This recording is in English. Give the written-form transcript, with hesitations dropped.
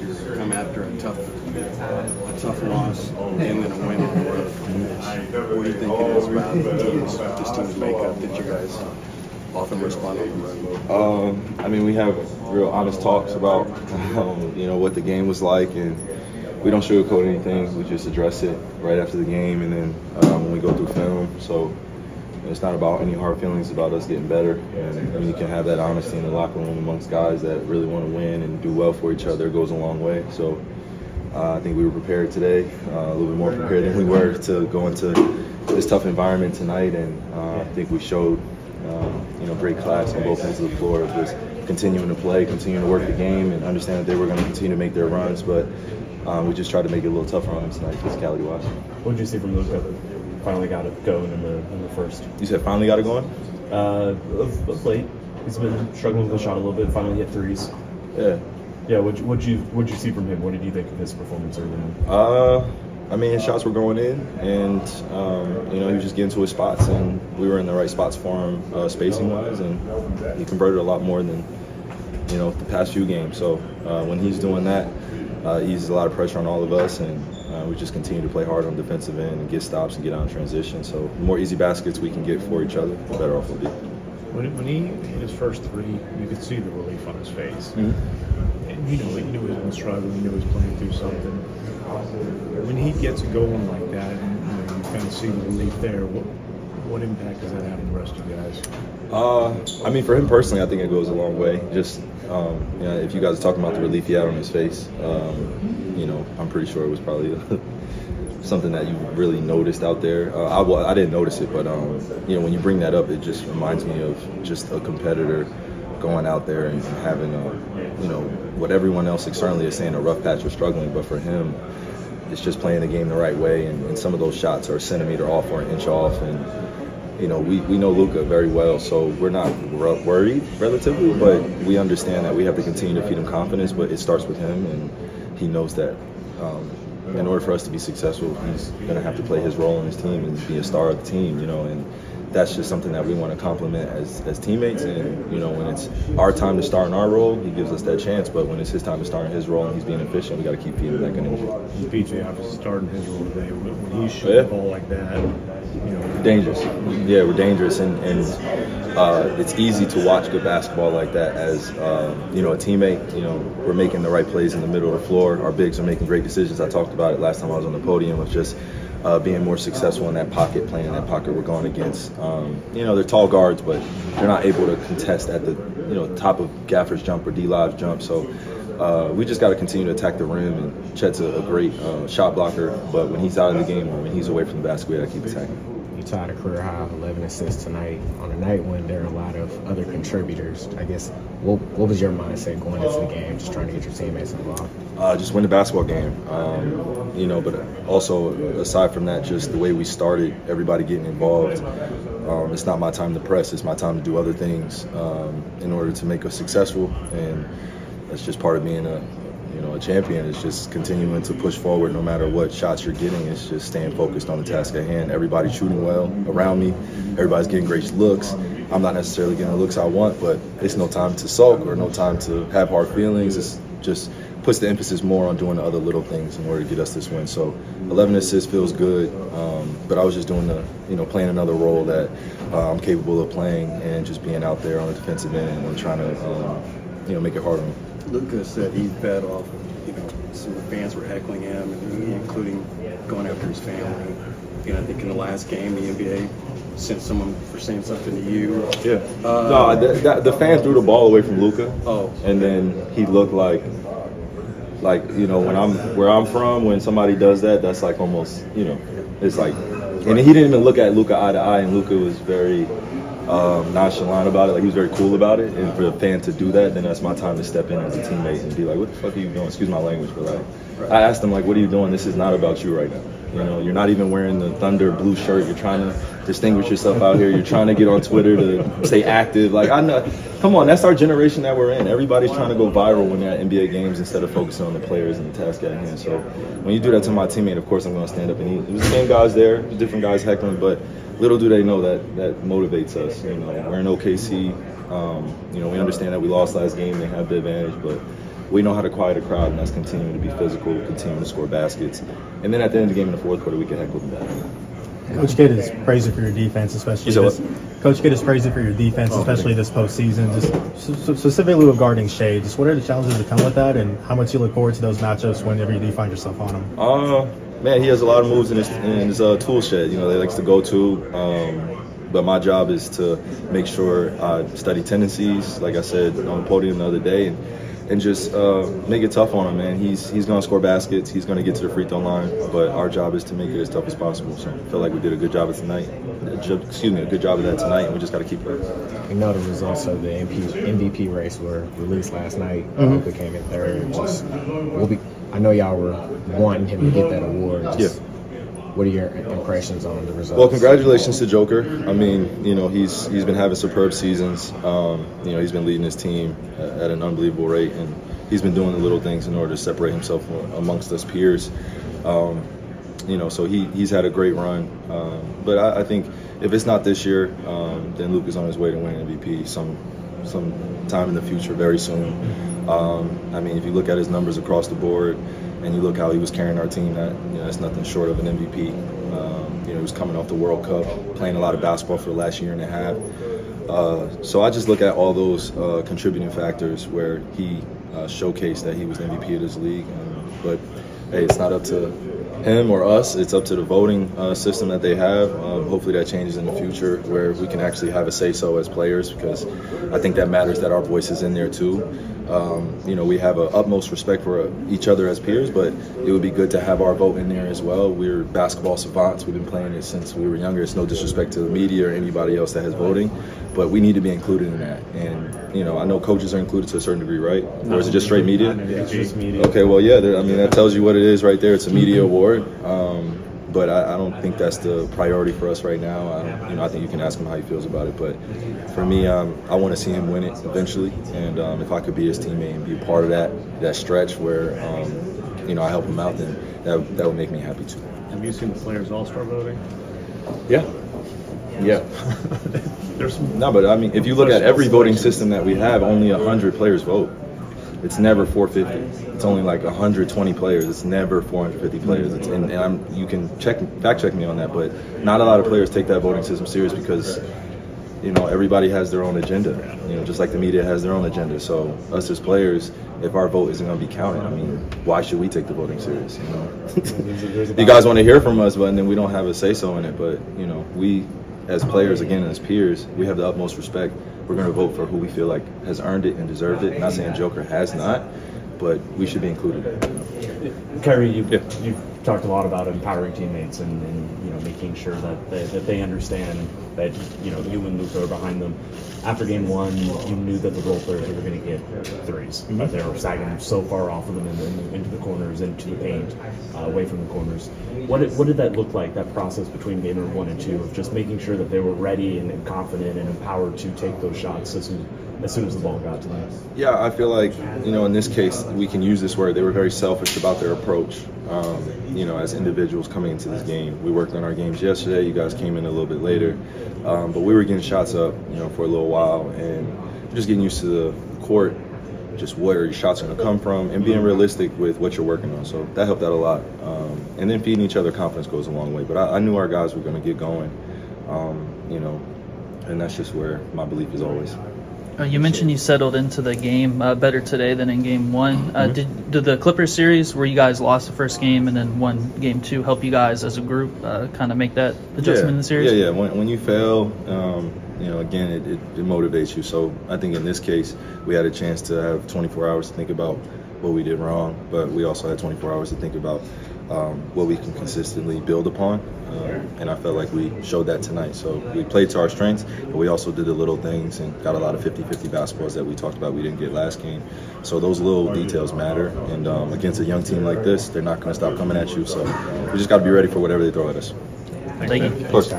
this year to come after a tough loss and then a win on the road. What do you think it is about this team's makeup that you guys often respond on the road? I mean, we have real honest talks about what the game was like, and we don't sugarcoat anything. We just address it right after the game, and then when we go through film. So it's not about any hard feelings, about us getting better. And I mean, you can have that honesty in the locker room amongst guys that really want to win and do well for each other. It goes a long way. So I think we were prepared today, a little bit more prepared than we were to go into this tough environment tonight. And I think we showed great class on both ends of the floor of just continuing to play, continuing to work the game, and understand that they were going to continue to make their runs. But we just tried to make it a little tougher on them tonight, physicality-wise. What did you see from Luka? Finally got it going in the first. You said finally got it going? Of late, he's been struggling with the shot a little bit. Finally hit threes. Yeah. Yeah. What'd you see from him? What did you think of his performance early on? I mean, his shots were going in, and he was just getting to his spots, and we were in the right spots for him, spacing-wise, and he converted a lot more than the past few games. So when he's doing that, it eases a lot of pressure on all of us, and we just continue to play hard on the defensive end and get stops and get out in transition. So the more easy baskets we can get for each other, the better off we'll be. When he hit his first three, you could see the relief on his face. Mm-hmm. And he knew he was going to struggle. He knew he was playing through something. When he gets it going like that, and you kind of see the relief there, what impact does that have on the rest of you guys? I mean, for him personally, I think it goes a long way. Just if you guys are talking about the relief he had on his face, I'm pretty sure it was probably something that you really noticed out there. I didn't notice it, but when you bring that up, it just reminds me of just a competitor going out there and having what everyone else externally is saying, a rough patch or struggling, but for him, it's just playing the game the right way, and some of those shots are a centimeter off or an inch off, and we know Luka very well, so we're not worried relatively, but we understand that we have to continue to feed him confidence, but it starts with him, and he knows that in order for us to be successful, he's going to have to play his role in his team and be a star of the team, and that's just something that we want to complement as teammates. And when it's our time to start in our role, he gives us that chance. But when it's his time to start in his role and he's being efficient, we got to keep feeding that kind of energy. PJ obviously starting his role today. When he's shooting the ball like that, dangerous. Yeah, we're dangerous, and it's easy to watch good basketball like that as a teammate. We're making the right plays in the middle of the floor. Our bigs are making great decisions. I talked about it last time I was on the podium, of just being more successful in that pocket, playing in that pocket we're going against. They're tall guards, but they're not able to contest at the top of Gaffer's jump or D-Live's jump. So we just got to continue to attack the rim, and Chet's a great shot blocker, but when he's out of the game or when he's away from the basket, we got to keep attacking. You tied a career high of 11 assists tonight. On a night when there are a lot of other contributors, I guess, what was your mindset going into the game, just trying to get your teammates involved? Just win the basketball game, but also aside from that, just the way we started, everybody getting involved. It's not my time to press, it's my time to do other things in order to make us successful, and that's just part of being a champion. Is just continuing to push forward no matter what shots you're getting. It's just staying focused on the task at hand. Everybody's shooting well around me. Everybody's getting great looks. I'm not necessarily getting the looks I want, but it's no time to sulk or no time to have hard feelings. It's just puts the emphasis more on doing the other little things in order to get us this win. So 11 assists feels good, but I was just doing playing another role that I'm capable of playing, and just being out there on the defensive end and trying to make it hard on him. Luka said he fed off, some of the fans were heckling him, including going after his family. I think in the last game, the NBA sent someone for saying something to you. Yeah. The fans threw the ball away from Luka. Oh. And then he looked like where I'm from, when somebody does that, that's like almost, it's like, and he didn't even look at Luka eye to eye, and Luka was very nonchalant about it. Like, he was very cool about it, and for the fan to do that, then that's my time to step in as a teammate and be like, what the fuck are you doing? Excuse my language, but like, I asked him, like, what are you doing? This is not about you right now. You're not even wearing the Thunder blue shirt. You're trying to distinguish yourself out here. You're trying to get on Twitter to stay active. Like, I know, come on, that's our generation that we're in. Everybody's trying to go viral when they're at NBA games instead of focusing on the players and the task at hand. So when you do that to my teammate, of course I'm going to stand up and eat. It was the same guys there, different guys heckling, but little do they know that motivates us. We're in OKC. We understand that we lost last game. They have the advantage, but we know how to quiet a crowd, and that's continuing to be physical, continuing to score baskets. And then at the end of the game in the fourth quarter, we can heck with that. Coach Kidd is praising for your defense, especially Coach Kidd is praising for your defense, especially this postseason. Just specifically regarding Shea, just what are the challenges that come with that, and how much you look forward to those matchups whenever you do find yourself on him? Man, he has a lot of moves in his tool shed. You know, they likes to go to. But my job is to make sure I study tendencies, like I said on the podium the other day, and just make it tough on him, man. He's going to score baskets. He's going to get to the free throw line. But our job is to make it as tough as possible. So I feel like we did a good job of tonight. A good job of that tonight, and we just got to keep it up. We know the results of the MVP race were released last night. Luka came in third. I know y'all were wanting him to get that award. What are your impressions on the results? Well, congratulations to Joker. I mean, you know, he's been having superb seasons. You know, he's been leading his team at an unbelievable rate, and he's been doing the little things in order to separate himself amongst us peers. You know, so he's had a great run. But I think if it's not this year, then Luke is on his way to winning MVP some time in the future, very soon. I mean, if you look at his numbers across the board, and you look how he was carrying our team, that's nothing short of an MVP. You know, he was coming off the World Cup, playing a lot of basketball for the last year and a half. So I just look at all those contributing factors where he showcased that he was MVP of this league. But hey, it's not up to him or us. It's up to the voting system that they have. Hopefully that changes in the future where we can actually have a say-so as players, because I think that matters that our voice is in there too. You know, we have an utmost respect for each other as peers, but it would be good to have our vote in there as well. We're basketball savants. We've been playing it since we were younger. It's no disrespect to the media or anybody else that has voting, but we need to be included in that. And, you know, I know coaches are included to a certain degree, right? Or is it just straight media? It's just media. Okay, well, yeah, I mean, that tells you what it is right there. It's a media award. But I don't think that's the priority for us right now. You know, I think you can ask him how he feels about it. But for me, I want to see him win it eventually. And if I could be his teammate and be a part of that stretch where, you know, I help him out, then that would make me happy too. Have you seen the Players All-Star voting? Yeah. No, but I mean, if you look at every voting system that we have, only 100 players vote. It's never 450. It's only like 120 players. It's never 450 players. You can fact check me on that, but not a lot of players take that voting system serious because, you know, everybody has their own agenda. You know, just like the media has their own agenda. So us as players, if our vote isn't going to be counted, I mean, why should we take the voting serious? You know, you guys want to hear from us, but then we don't have a say so in it. But you know, we as players, again, as peers, we have the utmost respect. We're going to vote for who we feel like has earned it and deserved it. Not saying Joker has not, but we should be included. Kyrie, you've talked a lot about empowering teammates and you know, making sure that they understand that, you know, you and Luka are behind them. After game one, you knew that the role players were going to get threes. But they were sagging so far off of them and into the corners, into the paint, away from the corners. What did that look like, that process between game number 1 and 2 of just making sure that they were ready and confident and empowered to take those shots as soon as the ball got to them? Yeah, I feel like, you know, in this case, we can use this word. They were very selfish about their approach, you know, as individuals coming into this game. We worked on our games yesterday. You guys came in a little bit later. But we were getting shots up, you know, for a little while and just getting used to the court, just where your shots are going to come from and being realistic with what you're working on. So that helped out a lot. And then feeding each other confidence goes a long way. But I knew our guys were going to get going, you know, and that's just where my belief is always. You mentioned you settled into the game better today than in game 1. Did the Clippers series, where you guys lost the first game and then won game 2, help you guys as a group kind of make that adjustment in the series? Yeah. When you fail, you know, again, it motivates you. So I think in this case, we had a chance to have 24 hours to think about what we did wrong, but we also had 24 hours to think about what we can consistently build upon. And I felt like we showed that tonight. So we played to our strengths, but we also did the little things and got a lot of 50-50 basketballs that we talked about we didn't get last game. So those little details matter. And against a young team like this, they're not going to stop coming at you. So we just got to be ready for whatever they throw at us. Thank you. Of course.